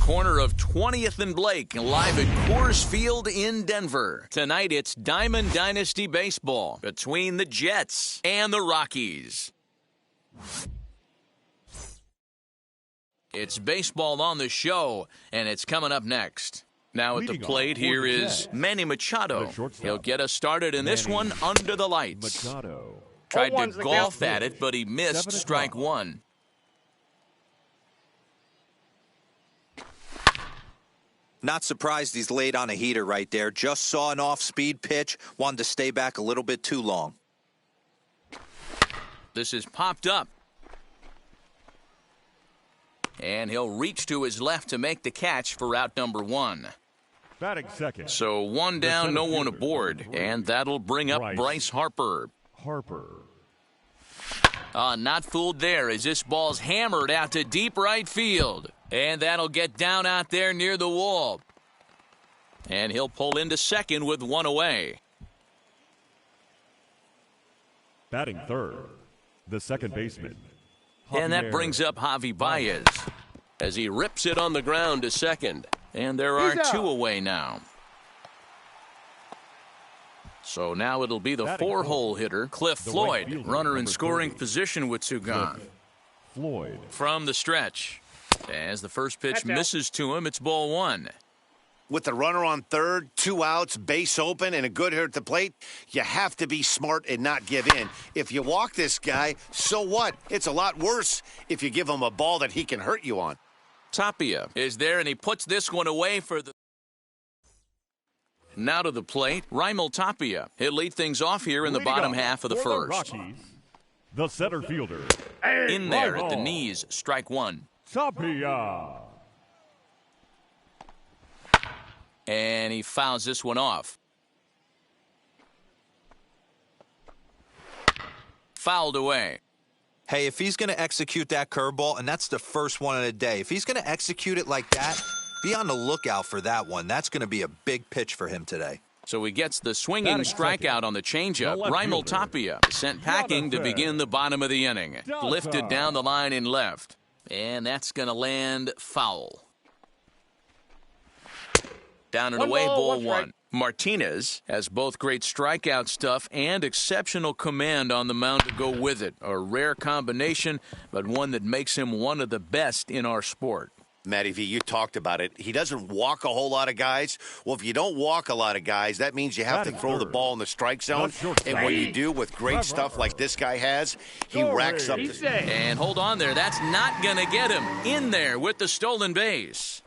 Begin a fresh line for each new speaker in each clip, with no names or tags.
corner of 20th and Blake, live at Coors Field in Denver. Tonight, it's Diamond Dynasty Baseball between the Jets and the Rockies. It's baseball on the show, and it's coming up next. Now at the plate, here is Manny Machado. He'll get us started in this one under the lights. Tried to golf at it, but he missed strike one.
Not surprised he's laid on a heater right there. Just saw an off-speed pitch, wanted to stay back a little bit too long.
This is popped up. And he'll reach to his left to make the catch for out number one.
Batting second.
So one down, no one aboard. And that'll bring up Bryce Harper. Not fooled there as this ball's hammered out to deep right field. And that'll get down out there near the wall. And he'll pull into second with one away.
Batting third, the second baseman.
And that brings up Javi Baez as he rips it on the ground to second. And there are two away now. So now it'll be the four-hole hitter, Cliff Floyd, runner in scoring position with two gone. From the stretch. As the first pitch misses to him, it's ball one.
With the runner on third, 2 outs, base open, and a good hitter at the plate, you have to be smart and not give in. If you walk this guy, so what? It's a lot worse if you give him a ball that he can hurt you on.
Tapia is there, and he puts this one away for the... Now to the plate, Raimel Tapia. He'll lead things off here in the bottom half of the first.
Rockies, the center fielder.
In there at the knees, strike one.
Tapia.
And he fouls this one off. Fouled away.
Hey, if he's going to execute that curveball, and that's the first one of the day, if he's going to execute it like that, be on the lookout for that one. That's going to be a big pitch for him today.
So he gets the swinging strikeout on the changeup. Raimel Tapia sent packing to begin the bottom of the inning. Lifted down the line in left. And that's going to land foul. Down and away, ball one. Martinez has both great strikeout stuff and exceptional command on the mound to go with it. A rare combination, but one that makes him one of the best in our sport.
Matty V, you talked about it. He doesn't walk a whole lot of guys. Well, if you don't walk a lot of guys, that means you have to throw the ball in the strike zone. And when you do with great stuff like this guy has, he racks up the...
And hold on there. That's not going to get him in there with the stolen base.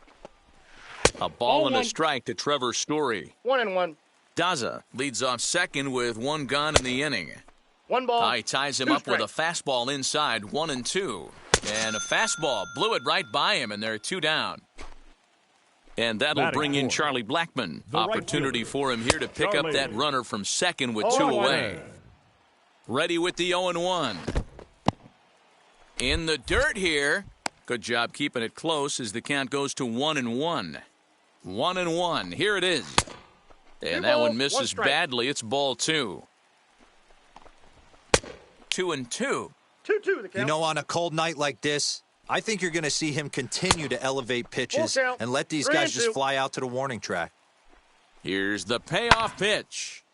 A ball and a strike to Trevor Story.
1-1.
Daza leads off second with one gone in the inning.
One ball.
He ties him up with a fastball inside, 1-2. And a fastball blew it right by him, and they're two down. And that'll bring in Charlie Blackmon. Opportunity for him here to pick up that runner from second with two away. Ready with the 0-1. In the dirt here. Good job keeping it close as the count goes to 1-1. 1-1. Here it is. And that one misses badly. It's ball two. 2-2.
2-2 the count.
You know, on a cold night like this, I think you're going to see him continue to elevate pitches and let these guys just fly out to the warning track.
Here's the payoff pitch.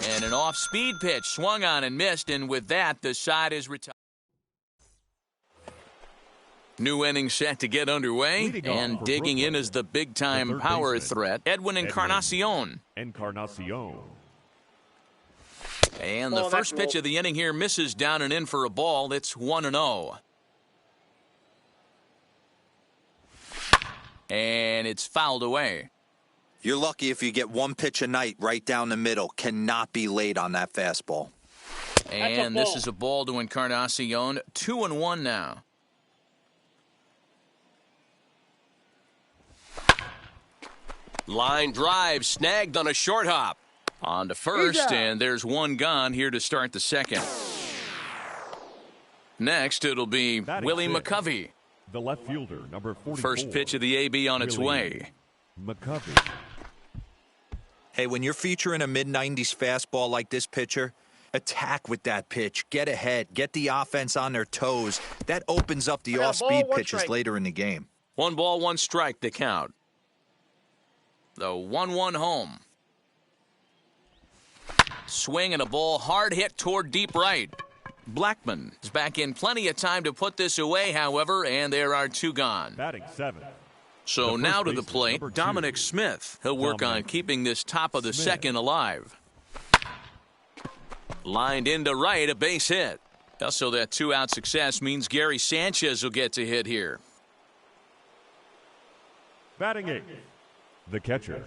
And an off-speed pitch swung on and missed, and with that, the side is retired. New inning set to get underway, and digging in is the big-time power threat, Edwin Encarnacion. And the first pitch of the inning here misses down and in for a ball. It's 1-0. And it's fouled away.
You're lucky if you get one pitch a night right down the middle. Cannot be late on that fastball.
And this is a ball to Encarnacion. 2-1 now. Line drive snagged on a short hop. On to first, and there's one gone here to start the second. Next, it'll be Willie McCovey.
The left fielder, number 44.
First pitch of the AB on its way.
McCovey.
Hey, when you're featuring a mid-90s fastball like this pitcher, Attack with that pitch. Get ahead. Get the offense on their toes. That opens up the
I got a
off-speed
ball, one
pitches
strike.
later in the game.
1 ball, 1 strike to count. The 1-1 home. Swing and a ball hard hit toward deep right. Blackman is back in plenty of time to put this away, however, and there are 2 gone.
Batting 7th.
So
The
now
first
to the
baseman,
plate,
number 2.
Dominic Smith. He'll work on
Dominic
keeping this top of the
Smith.
second alive. Lined into right, a base hit. Also, that 2-out success means Gary Sanchez will get to hit here.
Batting 8th. The catcher,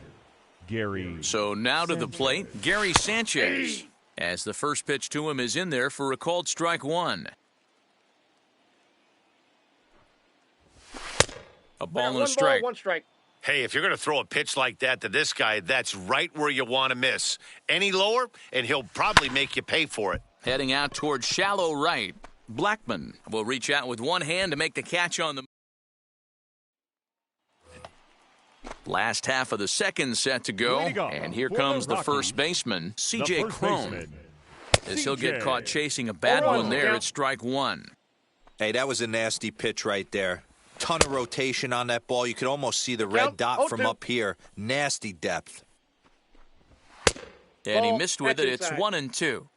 Gary.
So now to the plate, Gary Sanchez. As the first pitch to him is in there for a called strike 1. A ball and a strike.
1 strike.
Hey, if you're going to throw a pitch like that to this guy, that's right where you want to miss. Any lower, and he'll probably make you pay for it.
Heading out toward shallow right. Blackman will reach out with one hand to make the catch on the last half of the second set to go. And here comes the first baseman, C.J. Cron. As he'll get caught chasing a bad one there at strike 1.
Hey, that was a nasty pitch right there. Ton of rotation on that ball. You could almost see the red
Count.
dot from
0-2.
up here. Nasty depth.
And he
Ball,
missed with
that's
it. It's
inside.
1-2.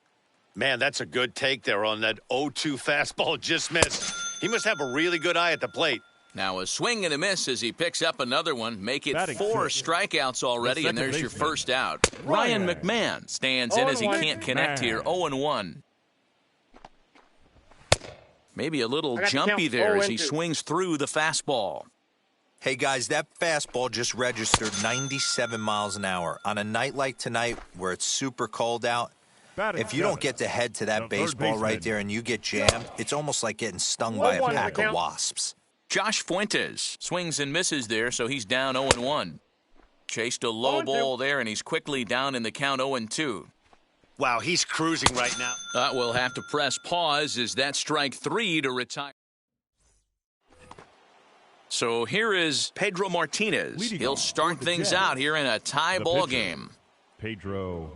Man, that's a good take there on that 0-2 fastball just missed. He must have a really good eye at the plate.
Now a swing and a miss as he picks up another one. Make it
Batting
4
sixth.
strikeouts already, and
The
there's
second
your
baseman,
first out. Ryan McMahon stands in as he
0-1.
can't connect here. 0-1. Maybe a little
I got the
jumpy
count.
there as he
0-2.
swings through the fastball.
Hey, guys, that fastball just registered 97 miles an hour. On a night like tonight where it's super cold out,
Batting
if you don't
7th.
get to head to
The
that
third
baseball right
baseman.
there and you get jammed, it's almost like getting stung by a
1-1
pack
the
of
count.
wasps.
Josh Fuentes swings and misses there, so he's down 0-1. Chased a low
0-2.
ball there, and he's quickly down in the count 0-2.
Wow, he's cruising right now.
We'll have to press pause as that strike 3 to retire. So here is Pedro Martinez.
Leading
He'll
off
start
for the
things
Jets,
out here in a tie
the
ball
pitcher.
game.
Pedro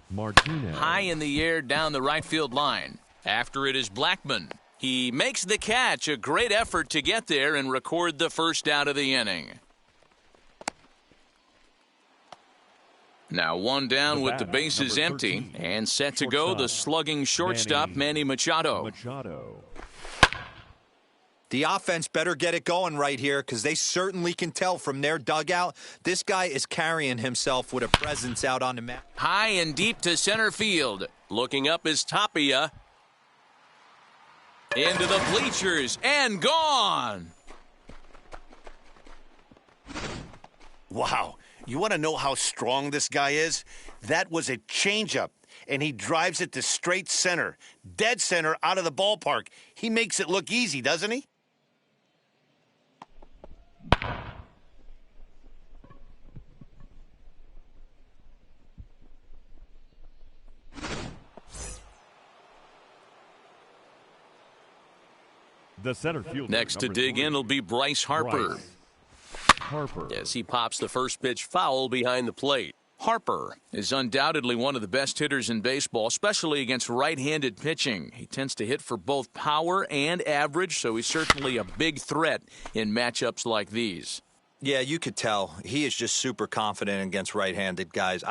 Martinez.
High in the air down the right field line. After it is Blackman. He makes the catch. A great effort to get there and record the first out of the inning. Now 1 down
The
with the
batter,
bases
number
empty.
13,
And set to go the
shortstop,
slugging shortstop Manny Machado.
Machado.
The offense better get it going right here because they certainly can tell from their dugout this guy is carrying himself with a presence out on the mat.
High and deep to center field. Looking up is Tapia. Into the bleachers and gone.
Wow. You want to know how strong this guy is? That was a changeup, and he drives it to straight center, dead center out of the ballpark. He makes it look easy, doesn't he?
The center fielder.
Next to
number
dig
3,
in will be Bryce Harper.
Bryce Harper.
As he pops the first pitch foul behind the plate. Harper is undoubtedly one of the best hitters in baseball, especially against right-handed pitching. He tends to hit for both power and average, so he's certainly a big threat in matchups like these.
Yeah, you could tell. He is just super confident against right-handed guys.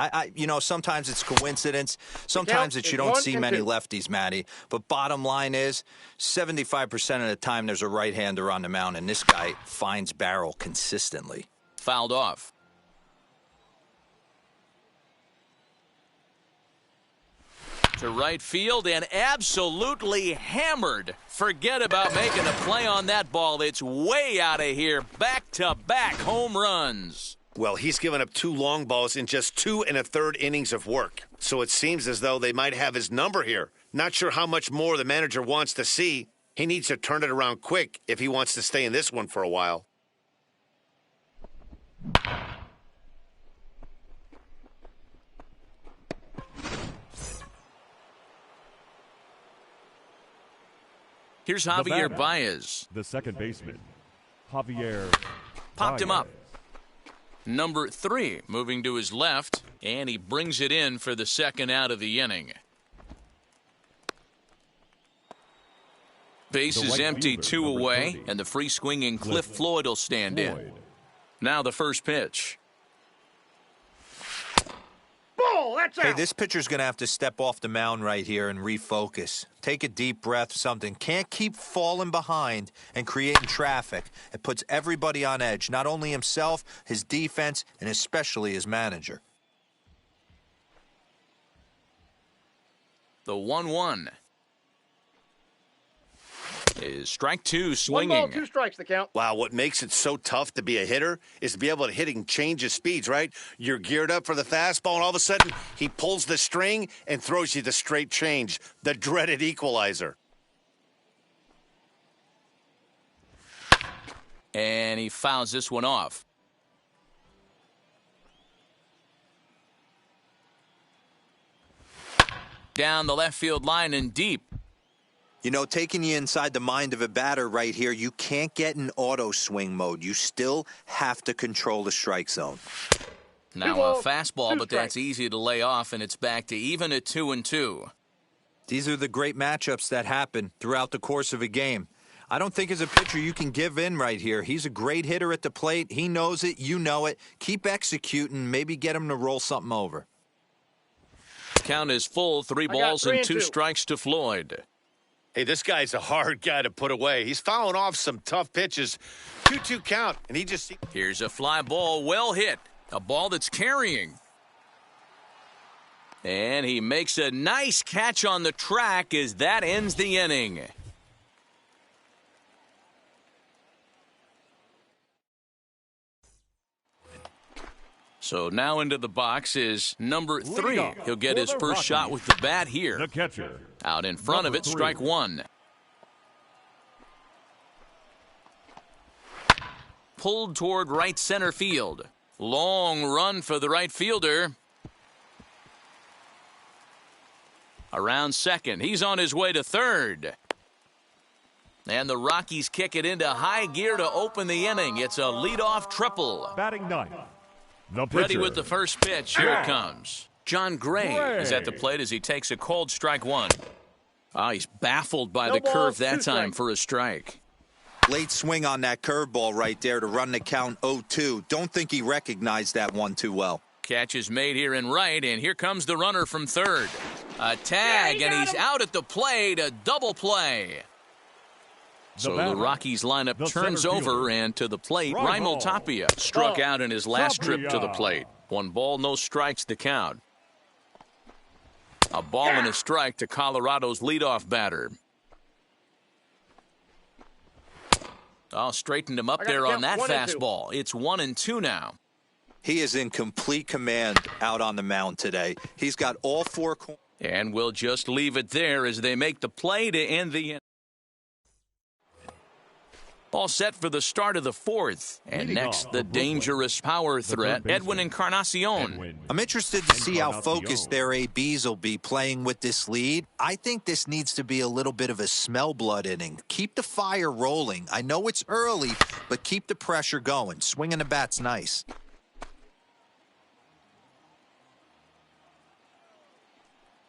Sometimes it's coincidence. Sometimes
count
you
is
don't
1
see
and
many
2.
lefties, Matty. But bottom line is, 75% of the time there's a right-hander on the mound, and this guy finds barrel consistently.
Fouled off. To right field and absolutely hammered. Forget about making a play on that ball. It's way out of here. Back-to-back home runs.
Well, he's given up 2 long balls in just 2 1/3 innings of work. So it seems as though they might have his number here. Not sure how much more the manager wants to see. He needs to turn it around quick if he wants to stay in this one for a while.
Here's
The
Javier
batter,
Baez.
The second baseman, Javier.
Popped him
Baez.
up. Number 3 moving to his left, and he brings it in for the second out of the inning. Base is
right
empty,
fielder,
2
number
away,
30.
and the free swinging Cliff Floyd will stand in.
Floyd.
Now the first pitch.
Ball, that's out.
Hey, this pitcher's going to have to step off the mound right here and refocus. Take a deep breath, something. Can't keep falling behind and creating traffic. It puts everybody on edge, not only himself, his defense, and especially his manager.
The 1-1 is strike 2
1
swinging.
ball, 2 strikes, the count.
Wow, what makes it so tough to be a hitter is to be able to hit and change his speeds, right? You're geared up for the fastball, and all of a sudden, he pulls the string and throws you the straight change, the dreaded equalizer.
And he fouls this one off. Down the left field line and deep.
You know, taking you inside the mind of a batter right here, you can't get in auto swing mode. You still have to control the strike zone.
Now
Two
a
balls,
fastball,
2
but that's
strikes.
easy to lay off, and it's back to even at 2-2.
These are the great matchups that happen throughout the course of a game. I don't think as a pitcher you can give in right here. He's a great hitter at the plate. He knows it. You know it. Keep executing. Maybe get him to roll something over.
Count is full. 3
got
balls
3
and
and
2
2.
strikes to Floyd.
Hey, this guy's a hard guy to put away. He's fouling off some tough pitches. 2-2 count, and he just...
Here's a fly ball, well hit. A ball that's carrying. And he makes a nice catch on the track as that ends the inning. So now into the box is number 3. He'll get his first shot with the bat here.
The catcher.
Out in front of it,
Number 3.
strike 1. Pulled toward right center field. Long run for the right fielder. Around second. He's on his way to third. And the Rockies kick it into high gear to open the inning. It's a leadoff triple.
Batting ninth. The pitcher.
Ready with the first pitch. Here it comes. John Gray is at the plate as he takes a cold strike 1. He's baffled by
No
the
balls,
curve
2
that time
strikes.
for a strike.
Late swing on that curveball right there to run the count 0-2. Don't think he recognized that one too well.
Catch is made here in right, and here comes the runner from third. A tag, and he's out at the plate. A double play. So the
batter,
Rockies lineup
the
turns
center
over,
fielder,
and to the plate,
Raimel
Raimel Tapia struck
Ball.
out in his last trip to the
Tapia.
plate. 1 ball, no strikes to count. A ball and a strike to Colorado's leadoff batter. Straightened him up
I got
there
to
on
count
that
1 and 2.
fastball. It's 1-2 now.
He is in complete command out on the mound today. He's got all 4 corners.
And we'll just leave it there as they make the play to end the inning. All set for the start of the 4th. And
Leading
next,
off
the
for Brooklyn,
dangerous power threat,
baseman,
Edwin Encarnacion.
Edwin.
I'm interested to see how
Encarnacion.
focused their ABs will be playing with this lead. I think this needs to be a little bit of a smell blood inning. Keep the fire rolling. I know it's early, but keep the pressure going. Swinging the bat's nice.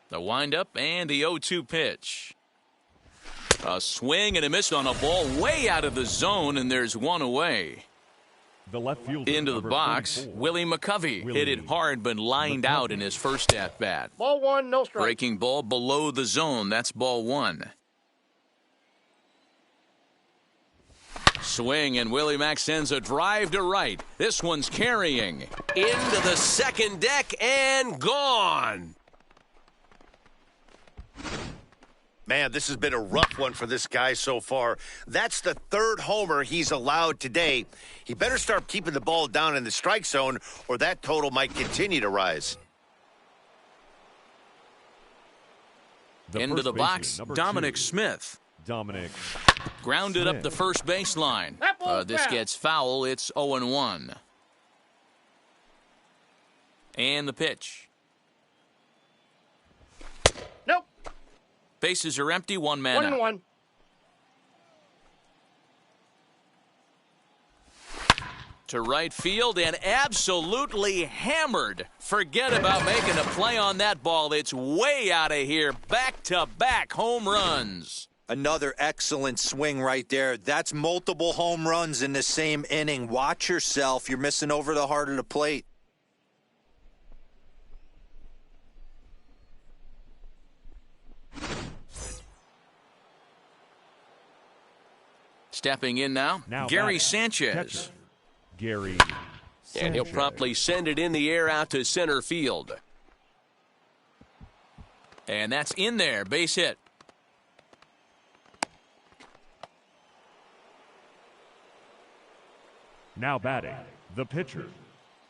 The windup and the 0-2 pitch. A swing and a miss on a ball way out of the zone, and there's 1 away.
The left fielder.
Into the
number
box,
34.
Willie McCovey hit it
Willie
hard but lined out in his first at-bat.
Ball 1, no strike.
Breaking ball below the zone. That's ball 1. Swing, and Willie Mack sends a drive to right. This one's carrying. Into the second deck and gone.
Man, this has been a rough one for this guy so far. That's the 3rd homer he's allowed today. He better start keeping the ball down in the strike zone, or that total might continue to rise.
The
Into
first
the
baseman,
box,
number
Dominic
2.
Smith.
Dominic.
Grounded up
Smith.
the first baseline.
That ball's
This
foul.
gets foul. It's 0-1. And the pitch.
Nope.
Bases are empty. 1 man
1
out.
and 1.
To right field and absolutely hammered. Forget about making a play on that ball. It's way out of here. Back-to-back home runs.
Another excellent swing right there. That's multiple home runs in the same inning. Watch yourself. You're missing over the heart of the plate.
Stepping in now Gary
batting.
Sanchez.
Catcher, Gary
And he'll
Sanchez.
promptly send it in the air out to center field.
And that's in there. Base hit.
Now batting, the pitcher,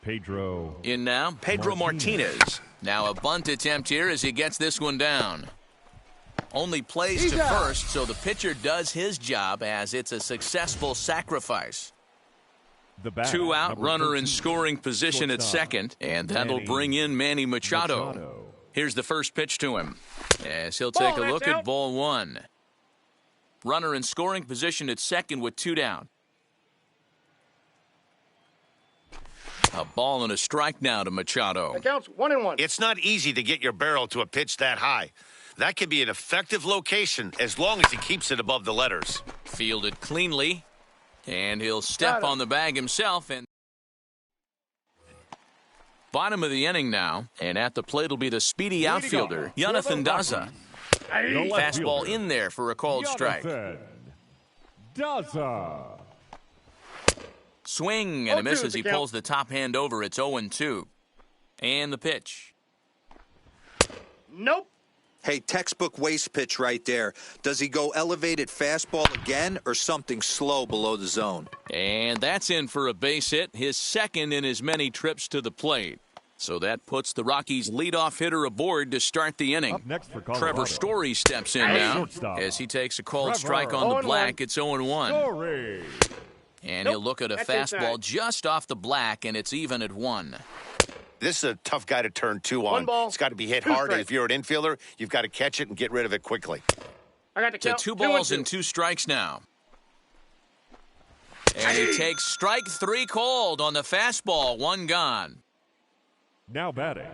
Pedro.
In now Pedro Martinez. Now a bunt attempt here as he gets this one down. Only plays to first, so the pitcher does his job as it's a successful sacrifice.
The bat,
2 out,
number
runner
13,
in scoring position at
shortstop,
second, and that'll
Manny
bring in Manny Machado. Here's the first pitch to him. As he'll take a
Ball,
look
that's
at
out.
ball one. Runner in scoring position at second with 2 down. A ball and a strike now to Machado.
It counts 1-1.
It's not easy to get your barrel to a pitch that high. That can be an effective location as long as he keeps it above the letters.
Fielded cleanly, and he'll step on the bag himself. And bottom of the inning now, and at the plate will be the speedy outfielder, Jonathan Daza.
The left
Fastball
fielder,
in there for a called strike.
Jonathan Daza.
Swing and a
0-2
miss
is
as
the
he
count.
pulls the top hand over. It's 0-2. And the pitch.
Nope.
Hey, textbook waste pitch right there. Does he go elevated fastball again or something slow below the zone?
And that's in for a base hit, his second in as many trips to the plate. So that puts the Rockies' leadoff hitter aboard to start the inning.
Up next for Colorado,
Trevor Story steps in now
shortstop,
as he takes a called
Trevor.
strike on the
0-1.
black. It's 0-1.
Story.
And
Nope,
he'll look at a
that's
fastball
inside.
just off the black, and it's even at 1.
This is a tough guy to turn 2 on.
1 ball,
It's got to be hit
2
hard, and
strikes.
if you're an infielder, you've got to catch it and get rid of it quickly.
I got the
To
count.
2 balls
2-2.
and 2 strikes now. And he takes strike 3 called on the fastball. 1 gone.
Now batting,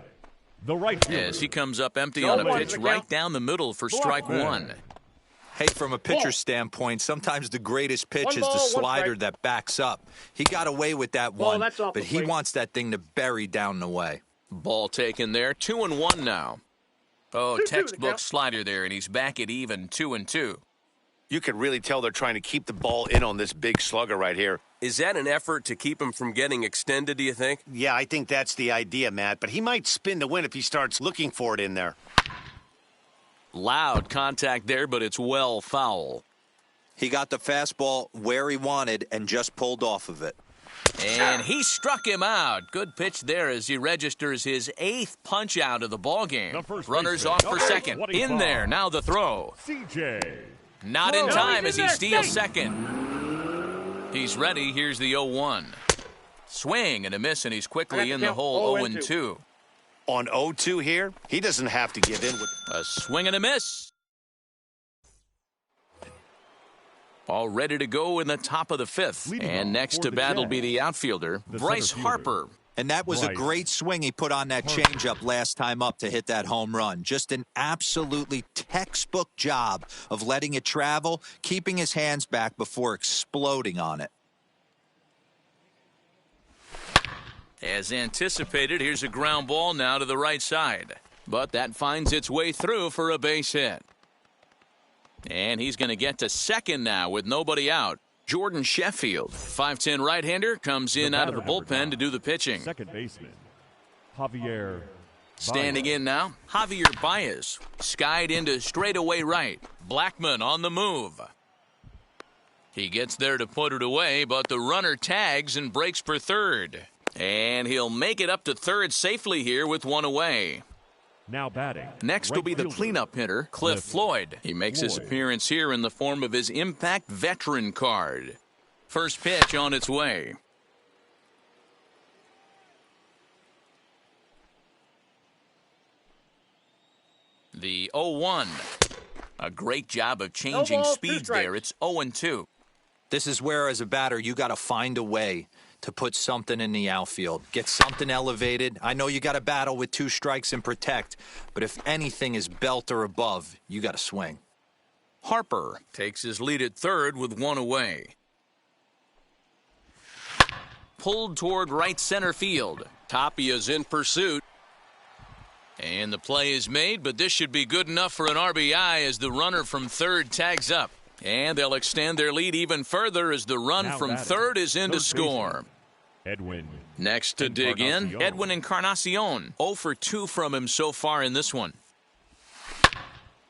the right fielder,
As he comes up empty
No
on a
one's
pitch
the
right
count.
down the middle for strike
Blackman.
1.
Hey, from a pitcher's standpoint, sometimes the greatest pitch
1
is
ball,
the
1
slider
strike.
that backs up. He got away with that
Ball,
one,
that's off
but
the
he
plate.
wants that thing to bury down the way.
Ball taken there. 2-1 now. Oh,
2-2 the
textbook
count.
slider there, and he's back at even 2-2.
You can really tell they're trying to keep the ball in on this big slugger right here.
Is that an effort to keep him from getting extended, do you think?
Yeah, I think that's the idea, Matt, but he might spin the win if he starts looking for it in there.
Loud contact there, but it's well foul.
He got the fastball where he wanted and just pulled off of it.
And he struck him out. Good pitch there as he registers his 8th punch out of the ballgame.
The first
Runners
baseman,
off for
number
second.
25.
In there, now the throw.
CJ.
Not in
No,
time
he's
as
in
he
there.
steals
Hey.
second. He's ready. Here's the 0-1. Swing and a miss, and he's quickly in the hole 0-2.
On 0-2 here, he doesn't have to give in with.
A swing and a miss. All ready to go in the top of the 5th.
Leading
And
off
next
for
to
the
bat will
Jazz,
be the outfielder,
the
Bryce
center fielder.
Harper.
And that was a
Bryce
great swing he put on that changeup last time up to hit that home run. Just an absolutely textbook job of letting it travel, keeping his hands back before exploding on it.
As anticipated, here's a ground ball now to the right side. But that finds its way through for a base hit. And he's going to get to second now with nobody out. Jordan Sheffield, 5'10 right-hander, comes in out of the
batter
bullpen to do the pitching.
Second baseman, Javier.
Standing
Baez.
in now, Javier Baez, skied into straightaway right. Blackman on the move. He gets there to put it away, but the runner tags and breaks for third. And he'll make it up to third safely here with 1 away.
Now batting.
Next will
right
be the
fielder,
cleanup hitter, Cliff Floyd. He makes his
Floyd.
appearance here in the form of his Impact Veteran card. First pitch on its way. The 0-1. A great job of changing
No balls, 2
speeds
strikes.
there. It's 0-2.
This is where, as a batter, you got to find a way to put something in the outfield. Get something elevated. I know you got to battle with 2 strikes and protect, but if anything is belt or above, you got to swing.
Harper takes his lead at third with one away. Pulled toward right center field.
Tapia's in pursuit.
And the play is made, but this should be good enough for an RBI as the runner from third tags up. And they'll extend their lead even further as the run from third is in to score.
Edwin.
Next to dig in, Edwin Encarnacion. 0 for 2 from him so far in this one.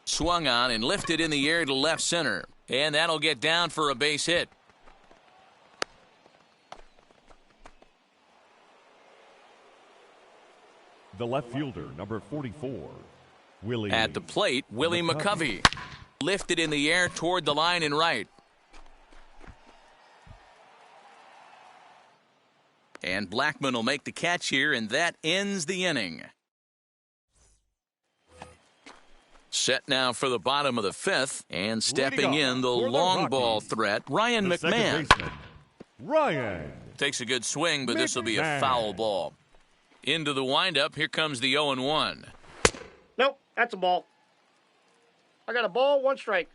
Swung on and lifted in the air to left center. And that'll get down for a base hit.
The left fielder, number 44, Willie.
At the plate, Willie McCovey. Lifted in the air toward the line and right. And Blackman will make the catch here, and that ends the inning. Set now for the bottom of the fifth, and stepping in the long ball threat, Ryan McMahon.
Ryan.
Takes a good swing, but this will be a foul ball. Into the windup, here comes the 0-1.
Nope, that's a ball. I got a ball, 1 strike.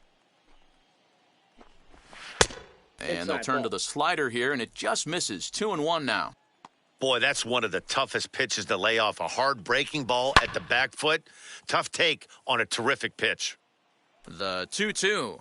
And they'll turn to the slider here, and it just misses. 2-1 now.
Boy, that's one of the toughest pitches to lay off. A hard breaking ball at the back foot. Tough take on a terrific pitch.
The 2-2.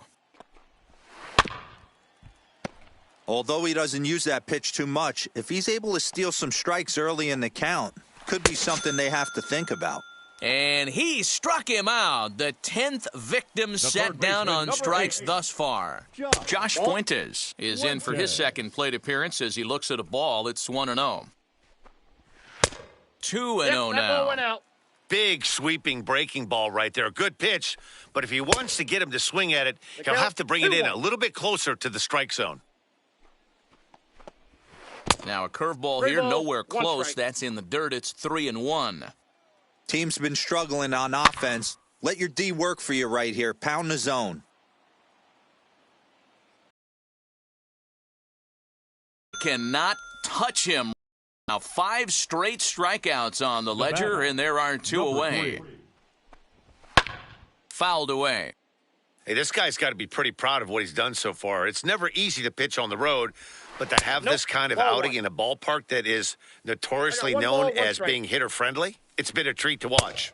Although he doesn't use that pitch too much, if he's able to steal some strikes early in the count, could be something they have to think about.
And he struck him out. The 10th victim set down on strikes thus far. Josh Fuentes is in for his second plate appearance as he looks at a ball. It's 1-0. 2-0 now.
Went out.
Big sweeping breaking ball right there. A good pitch, but if he wants to get him to swing at it, he'll have to bring it in a little bit closer to the strike zone.
Now a curveball here, nowhere close. That's in the dirt. It's 3-1.
Team's been struggling on offense. Let your D work for you right here. Pound the zone.
Cannot touch him. Now 5 straight strikeouts on the ledger, and there are 2 away. Fouled away.
Hey, this guy's got to be pretty proud of what he's done so far. It's never easy to pitch on the road, but to have this kind of outing in a ballpark that is notoriously known as being hitter-friendly, it's been a treat to watch.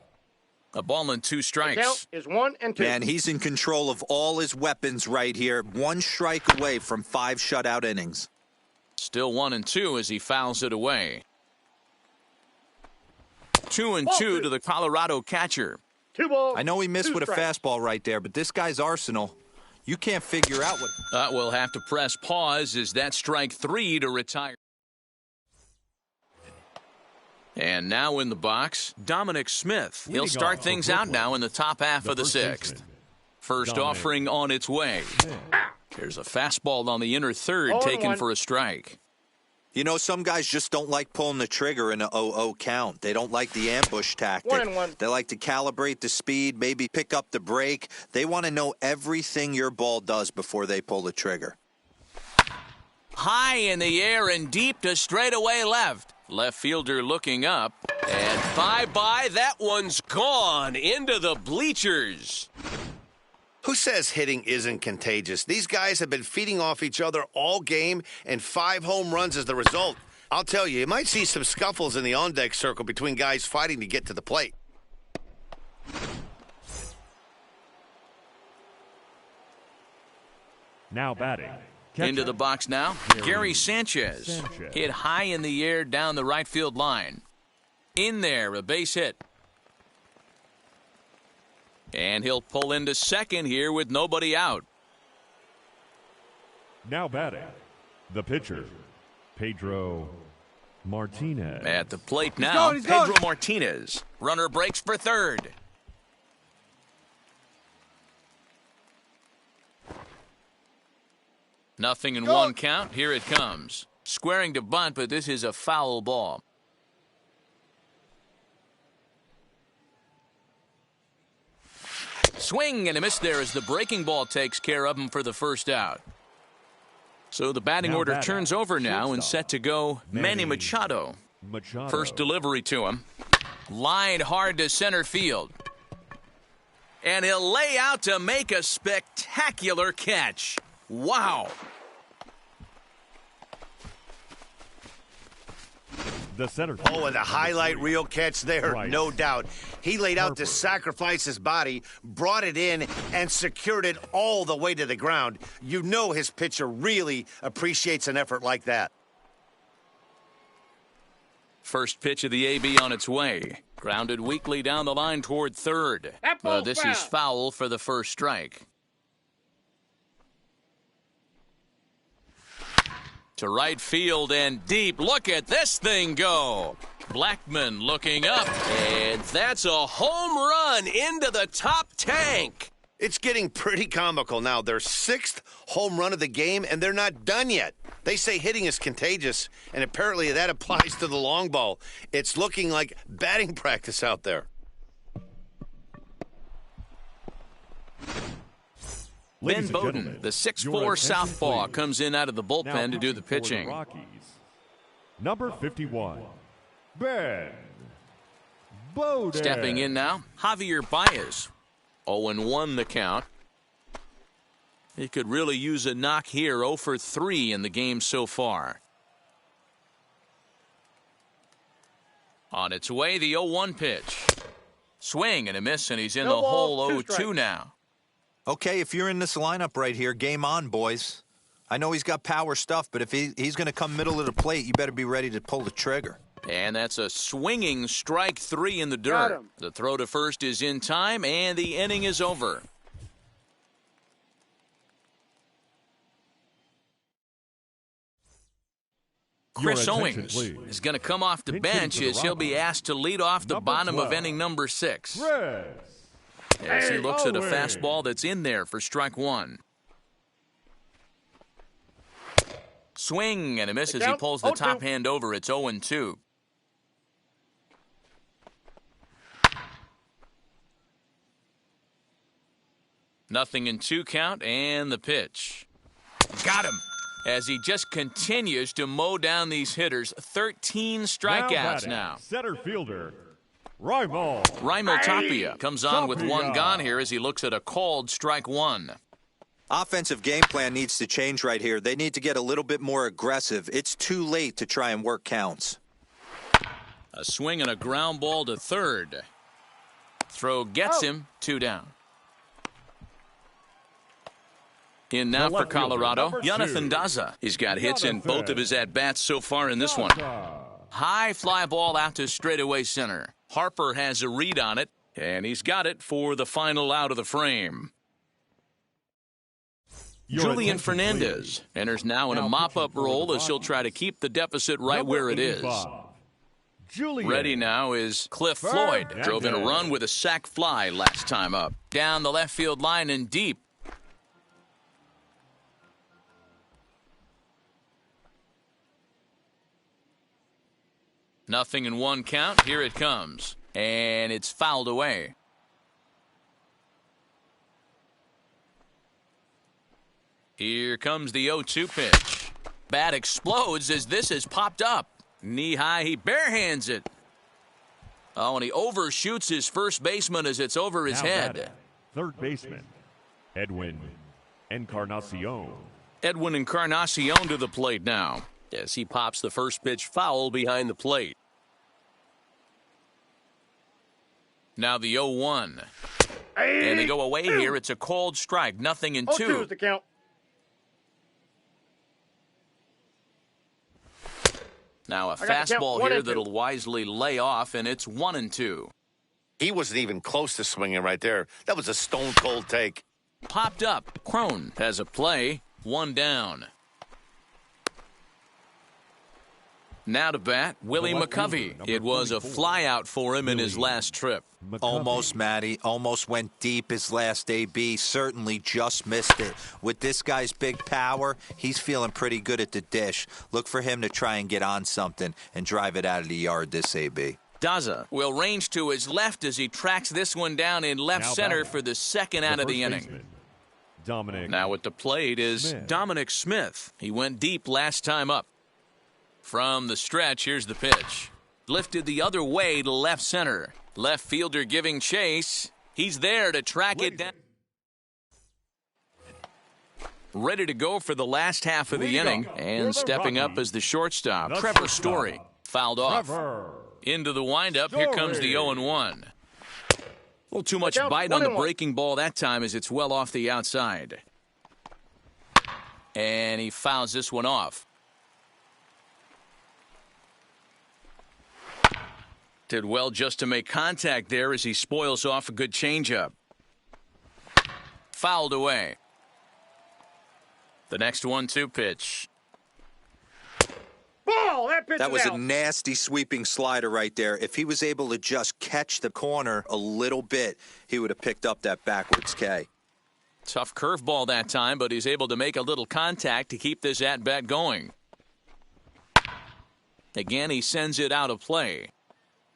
A ball and 2 strikes.
The count is 1 and 2.
Man, he's in control of all his weapons right here. 1 strike away from 5 shutout innings.
Still 1-2 as he fouls it away. 2-2 to the Colorado catcher.
2 balls.
I know he missed with a fastball right there, but this guy's arsenal, you can't figure out what...
We'll have to press pause as that strike 3 to retire. And now in the box, Dominic Smith. He'll start things out now in the top half of the 6th. First offering on its way. There's a fastball on the inner third taken for a strike.
You know, some guys just don't like pulling the trigger in a 0-0 count. They don't like the ambush tactic.
1-1.
They like to calibrate the speed, maybe pick up the break. They want to know everything your ball does before they pull the trigger.
High in the air and deep to straightaway left. Left fielder looking up.
And bye-bye, that one's gone into the bleachers.
Who says hitting isn't contagious? These guys have been feeding off each other all game, and 5 home runs as the result. I'll tell you, you might see some scuffles in the on-deck circle between guys fighting to get to the plate.
Now batting.
Into the box now, Gary Sanchez. Hit high in the air down the right field line. In there, a base hit. And he'll pull into second here with nobody out.
Now batting. The pitcher, Pedro Martinez.
At the plate now, Pedro Martinez. Runner breaks for third. Nothing in 1 count. Here it comes. Squaring to bunt, but this is a foul ball. Swing and a miss there as the breaking ball takes care of him for the first out. So the batting order turns over now and set to go Manny Machado. First delivery to him. Lined hard to center field. And he'll lay out to make a spectacular catch. Wow.
The center.
Oh, and the highlight reel catch there,
Right.
no doubt. He laid out to
Harper.
sacrifice his body, brought it in, and secured it all the way to the ground. You know his pitcher really appreciates an effort like that.
First pitch of the AB on its way. Grounded weakly down the line toward third.
That ball's
This
foul.
is foul for the first strike. To right field and deep. Look at this thing go. Blackmon looking up.
And that's a home run into the top tank.
It's getting pretty comical now. Their 6th home run of the game, and they're not done yet. They say hitting is contagious, and apparently that applies to the long ball. It's looking like batting practice out there.
Ben
Ladies and
Bowden,
gentlemen,
the 6'4
your attention,
southpaw,
please.
comes in out of the
Now
bullpen to do the
pitching for the
pitching.
Rockies, number 51, Ben Bowden.
Stepping in now, Javier Baez. 0-1 the count. He could really use a knock here. 0 for 3 in the game so far. On its way, the 0-1 pitch. Swing and a miss, and he's in
No
the hole.
balls, 2
0-2
strikes.
now.
Okay, if you're in this lineup right here, game on, boys. I know he's got power stuff, but if he's going to come middle of the plate, you better be ready to pull the trigger.
And that's a swinging strike 3 in the
Got
dirt.
him.
The throw to first is in time, and the inning is over.
Your
Chris
attention,
Owings
please.
is going to come off the
Pitching
bench
for the
as he'll be
Rockies,
asked to lead off the
number
bottom of
12,
inning number 6.
Chris
As he looks at a
Owings.
fastball that's in there for strike 1. Swing and a miss as he
Count,
pulls the
0-2.
top hand over. It's 0-2. Nothing in 2 count, and the pitch. Got him. As he just continues to mow down these hitters. 13 strikeouts
batting,
now.
Center fielder, Raimo.
Raimo Tapia comes on with
Tapia.
1 gone here as he looks at a called strike 1.
Offensive game plan needs to change right here. They need to get a little bit more aggressive. It's too late to try and work counts.
A swing and a ground ball to third. Throw gets him. 2 down. In now
The
for
left fielder,
Colorado,
number
Jonathan
2.
Daza. He's got hits in
Jonathan.
both of his at-bats so far in this one. High fly ball out to straightaway center. Harper has a read on it, and he's got it for the final out of the frame.
Your
Julian
attention,
Fernandez
please.
enters now in a
Now
mop-up
pitching for the
role as he'll
Rockies,
try to keep the deficit right
number
where it is.
85, Julian.
Ready now is Cliff Floyd.
Fernandez.
Drove in a run with a sac fly last time up. Down the left field line and deep. Nothing in 1 count. Here it comes. And it's fouled away. Here comes the 0-2 pitch. Bat explodes as this is popped up. Knee high, he barehands it. Oh, and he overshoots his first baseman as it's over his
Now
head.
batting, third baseman, Edwin Encarnacion.
Edwin Encarnacion to the plate now as he pops the first pitch foul behind the plate. Now the 0-1. And they go away here. It's a called strike. Nothing in
0-2
2.
is the count.
Now a
got the count.
fastball
1
here
and 2.
that'll wisely lay off, and it's 1-2.
He wasn't even close to swinging right there. That was a stone-cold take.
Popped up. Crone has a play. 1 down. Now to bat, Willie
The left fielder,
McCovey.
number
It was a
44.
flyout for him in his
Willie
last trip.
McCovey.
Almost, Matty. Almost went deep his last AB. Certainly just missed it. With this guy's big power, he's feeling pretty good at the dish. Look for him to try and get on something and drive it out of the yard this AB.
Daza will range to his left as he tracks this one down in left
Now
center
batting,
for the second out of the
first
inning.
baseman, Dominic.
Now at the plate is
Smith.
Dominic Smith. He went deep last time up. From the stretch, here's the pitch. Lifted the other way to left center. Left fielder giving chase. He's there to track it down. Ready to go for the last half of the inning. And stepping up as the shortstop, Trevor Story. Fouled off. Into the windup. Here comes the 0-1. A little too much bite on the breaking ball that time as it's well off the outside. And he fouls this one off. Did well just to make contact there as he spoils off a good changeup. Fouled away. The next 1-2 pitch.
Ball!
That was a nasty sweeping slider right there. If he was able to just catch the corner a little bit, he would have picked up that backwards K.
Tough curveball that time, but he's able to make a little contact to keep this at-bat going. Again, he sends it out of play.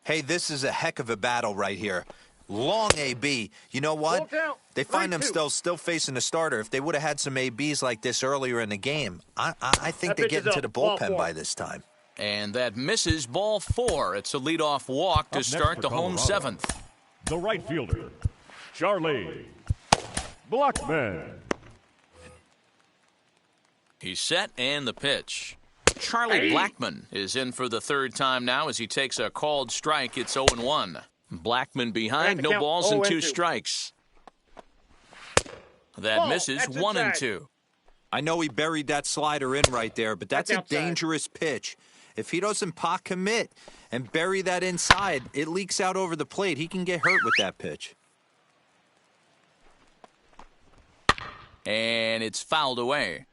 Hey, this is a heck of a battle right here. Long AB. You know what? They find themselves still facing a starter. If they would have had some ABs like this earlier in the game, I think they get into the bullpen by this time.
And that misses, ball 4. It's a leadoff walk to start the home 7th.
The right fielder, Charlie Blackmon.
He's set, and the pitch. Charlie Blackmon is in for the third time now as he takes a called strike. It's 0-1. Blackmon behind, no balls and 2 strikes. That misses, 1-2.
I know he buried that slider in right there, but that's a dangerous pitch. If he doesn't pot commit and bury that inside, it leaks out over the plate. He can get hurt with that pitch.
And it's fouled away.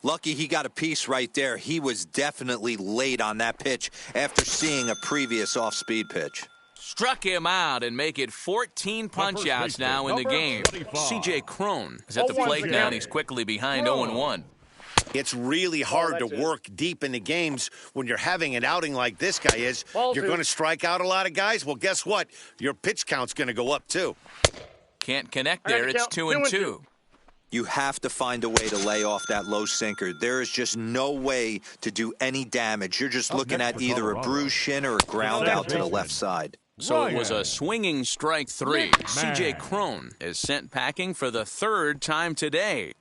Lucky he got a piece right there. He was definitely late on that pitch after seeing a previous off-speed pitch.
Struck him out and make it 14 punch-outs now in the game. C.J. Cron is at the plate now, and he's quickly behind 0-1.
It's really hard to work deep into games when you're having an outing like this guy is. You're going to strike out a lot of guys. Well, guess what? Your pitch count's going to go up, too.
Can't connect there. It's 2-2.
You have to find a way to lay off that low sinker. There is just no way to do any damage. You're just looking at either a bruised shin or a ground out to the left side.
So it was a swinging strike 3. C.J. Cron is sent packing for the 3rd time today.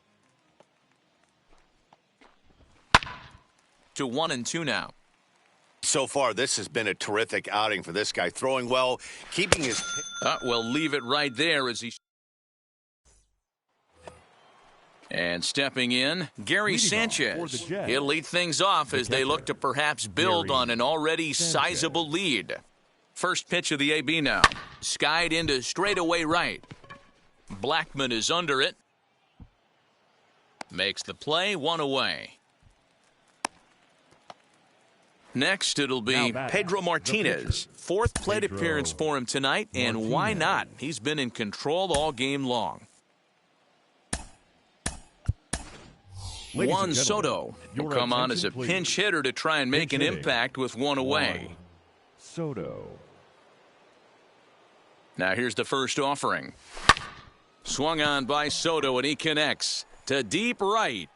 To 1-2 now.
So far, this has been a terrific outing for this guy. Throwing well, keeping his...
We'll leave it right there as he... And stepping in, Gary Sanchez. He'll lead things off as they look to perhaps build on an already sizable lead. First pitch of the AB now. Skied into straightaway right. Blackmon is under it. Makes the play, 1 away. Next, it'll be Pedro Martinez. 4th plate appearance for him tonight, and why not? He's been in control all game long. Juan Soto will come on as a pinch hitter to try and make an impact with 1 away.
Soto.
Now here's the first offering. Swung on by Soto, and he connects to deep right.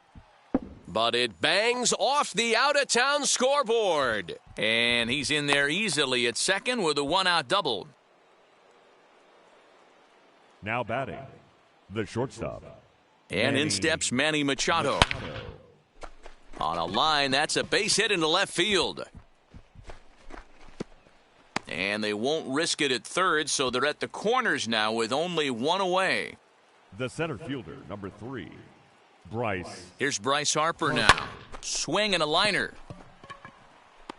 But it bangs off the out-of-town scoreboard. And he's in there easily at second with a 1-out double.
Now batting, the shortstop.
And in steps Manny Machado. On a line, that's a base hit into left field. And they won't risk it at third, so they're at the corners now with only 1 away.
The center fielder, number 3, Bryce.
Here's Bryce Harper now. Swing and a liner.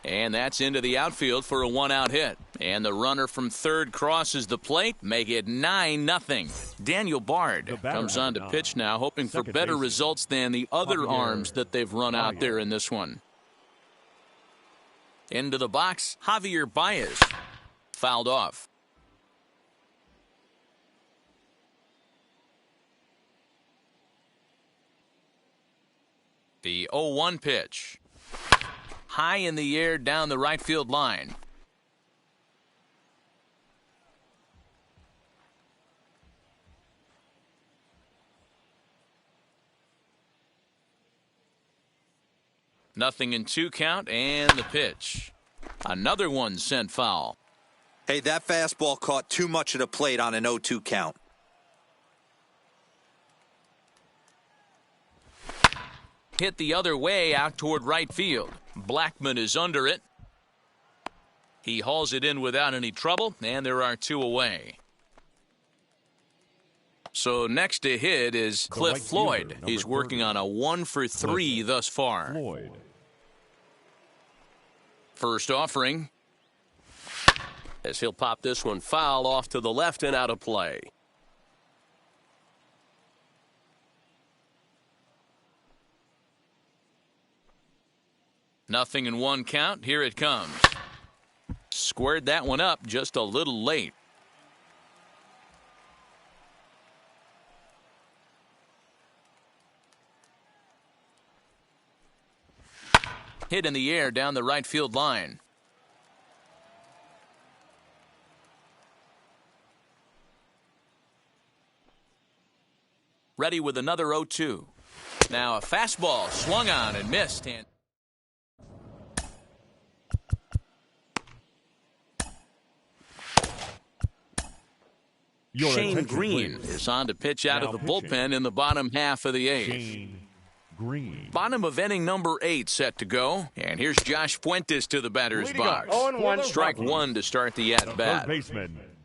And that's into the outfield for a 1-out hit. And the runner from third crosses the plate, make it 9-0. Daniel Bard comes on to pitch now, hoping for better results than the other arms that they've run out there in this one. Into the box, Javier Baez. Fouled off. The 0-1 pitch. High in the air down the right field line. Nothing in 2 count, and the pitch. Another one sent foul.
Hey, that fastball caught too much of the plate on an 0-2 count.
Hit the other way out toward right field. Blackmon is under it. He hauls it in without any trouble, and there are 2 away. So next to hit is Cliff Floyd. He's working on a 1-for-3 thus far.
Floyd.
First offering.
As he'll pop this one foul off to the left and out of play.
Nothing in 1 count. Here it comes. Squared that one up just a little late. Hit in the air down the right field line. Ready with another 0-2. Now a fastball swung on and missed. And Shane Green is on to pitch out of the bullpen in the bottom half of the 8th.
Shane Green.
Bottom of inning number 8 set to go. And here's Josh Fuentes to the batter's box.
0-1.
Strike 1 to start the at-bat.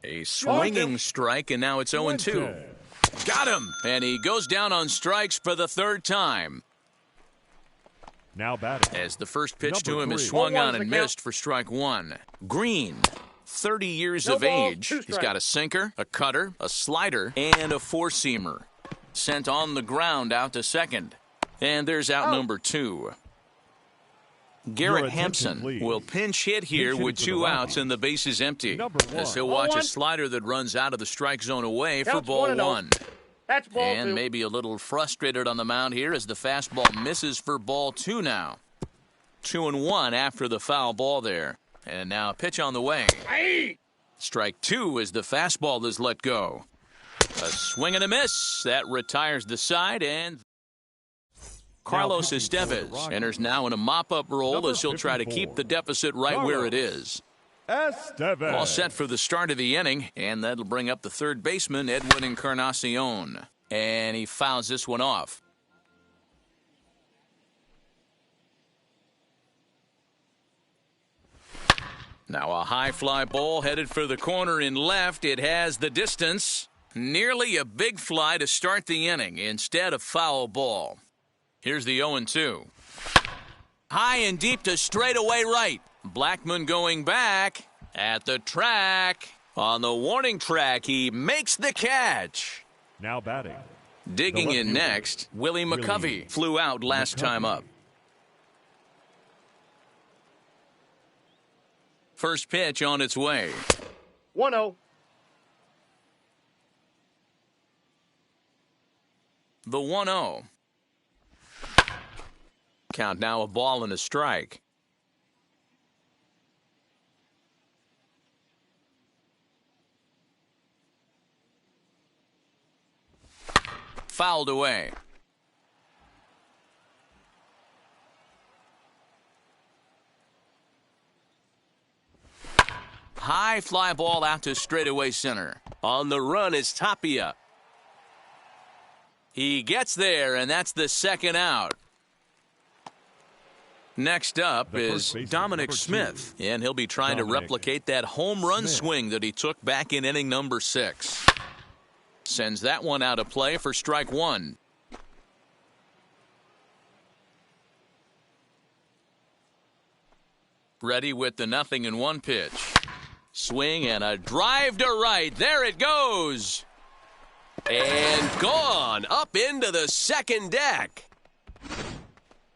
A swinging strike, and now it's 0-2. Got him! And he goes down on strikes for the 3rd time.
Now batting.
As the first pitch to him is swung on and missed for strike 1. Green, 30 years of age. He's got a sinker, a cutter, a slider, and a 4-seamer. Sent on the ground out to second. And there's out number 2. Garrett Hampson will pinch hit here with 2 outs and the bases empty. As he'll watch a slider that runs out of the strike zone away for ball 1.
That's ball 2.
And maybe a little frustrated on the mound here as the fastball misses for ball 2 now. 2-1 after the foul ball there. And now a pitch on the way. Strike 2 as the fastball is let go. A swing and a miss. That retires the side, and Carlos Estevez enters now in a mop-up role as he'll try to keep the deficit right where it is.
Estevez.
All set for the start of the inning, and that'll bring up the third baseman, Edwin Encarnacion. And he fouls this one off. Now a high fly ball headed for the corner in left. It has the distance. Nearly a big fly to start the inning instead of foul ball. Here's the 0-2. High and deep to straightaway right. Blackmon going back at the track. On the warning track, he makes the catch.
Now batting.
Digging in next, Willie McCovey flew out last time up. First pitch on its way.
1-0.
The 1-0. Count now a ball and a strike. Fouled away. High fly ball out to straightaway center.
On the run is Tapia.
He gets there, and that's the second out. Next up is Dominic Smith, and he'll be trying to replicate that home run swing that he took back in inning number 6. Sends that one out of play for strike 1. Ready with the 0-1 pitch. Swing and a drive to right. There it goes.
And gone up into the second deck.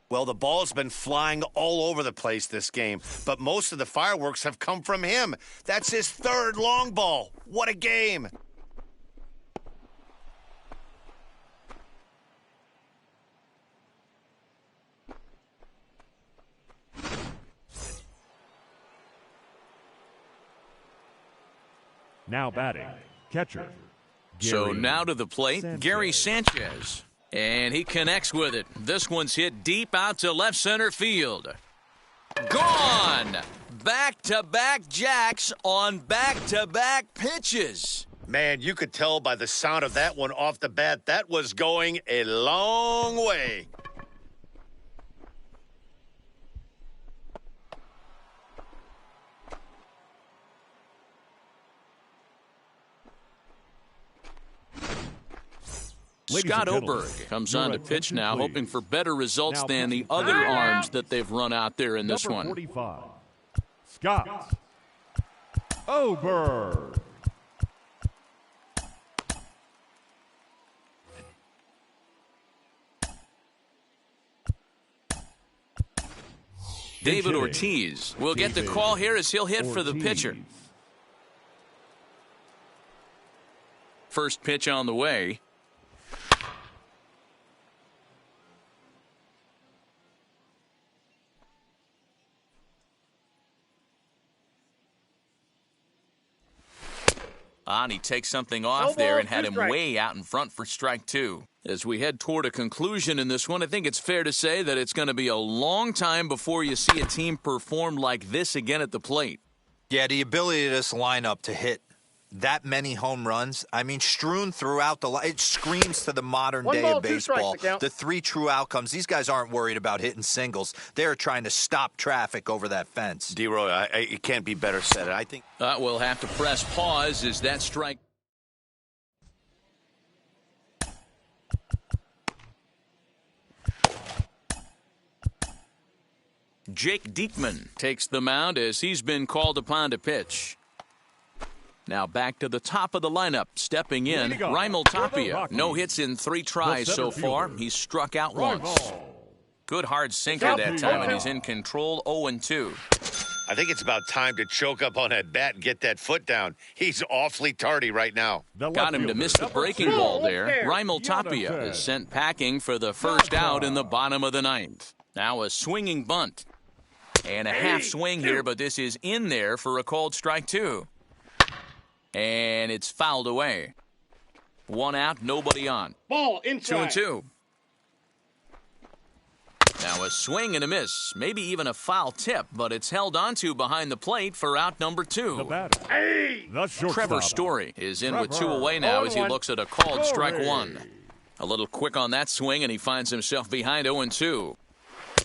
Well, the ball's been flying all over the place this game, but most of the fireworks have come from him. That's his 3rd long ball. What a game.
Now batting. Catcher.
So now to the plate, Gary Sanchez. And he connects with it. This one's hit deep out to left center field. Gone! back-to-back jacks on back-to-back pitches.
Man, you could tell by the sound of that one off the bat, that was going a long way.
Scott Oberg comes on to pitch now, hoping for better results than the other arms that they've run out there in this one.
45, Scott Oberg.
David Ortiz will get the call here as he'll hit for the pitcher. First pitch on the way. And he takes something off there and had him way out in front for strike two. As we head toward a conclusion in this one, I think it's fair to say that it's going to be a long time before you see a team perform like this again at the plate.
Yeah, the ability of this lineup to hit that many home runs, I mean, strewn throughout it screams to the modern day of baseball. The three true outcomes. These guys aren't worried about hitting singles. They're trying to stop traffic over that fence.
D-Roy, it can't be better said. I think
we'll have to press pause as that strike. Jake Diekman takes the mound as he's been called upon to pitch. Now back to the top of the lineup. Stepping in, Raimel Tapia. No hits in 3 tries so far. He's struck out once. Good hard sinker that time, and he's in control 0-2.
I think it's about time to choke up on that bat and get that foot down. He's awfully tardy right now.
Got him to miss the breaking ball there. Raimel Tapia is sent packing for the first out in the bottom of the 9th. Now a swinging bunt. And a half swing here, but this is in there for a called strike 2. And it's fouled away. 1 out, nobody on.
Ball inside.
2-2. Now a swing and a miss. Maybe even a foul tip, but it's held onto behind the plate for out number 2.
The batter,
Trevor Story is in with 2 away now as he looks at a called strike 1. A little quick on that swing, and he finds himself behind 0-2.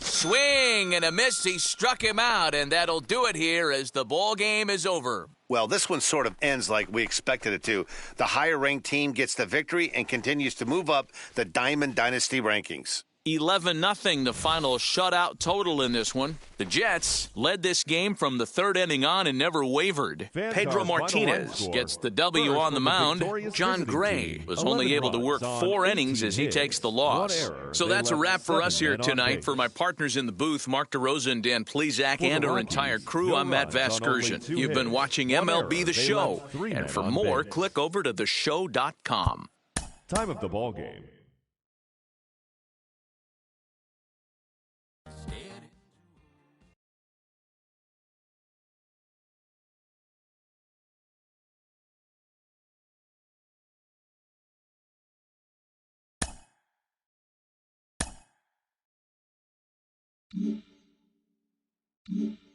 Swing and a miss. He struck him out, and that'll do it here as the ball game is over.
Well, this one sort of ends like we expected it to. The higher-ranked team gets the victory and continues to move up the Diamond Dynasty rankings.
11-0, the final shutout total in this one. The Jets led this game from the 3rd inning on and never wavered. Pedro Martinez gets the W on the mound. John Gray was only able to work 4 innings as he takes the loss. So that's a wrap for us here tonight. For my partners in the booth, Mark DeRosa and Dan Plezak, and our entire crew, I'm Matt Vasgersian. You've been watching MLB The Show. And for more, click over to theshow.com.
Time of the ball game. Mm-hmm.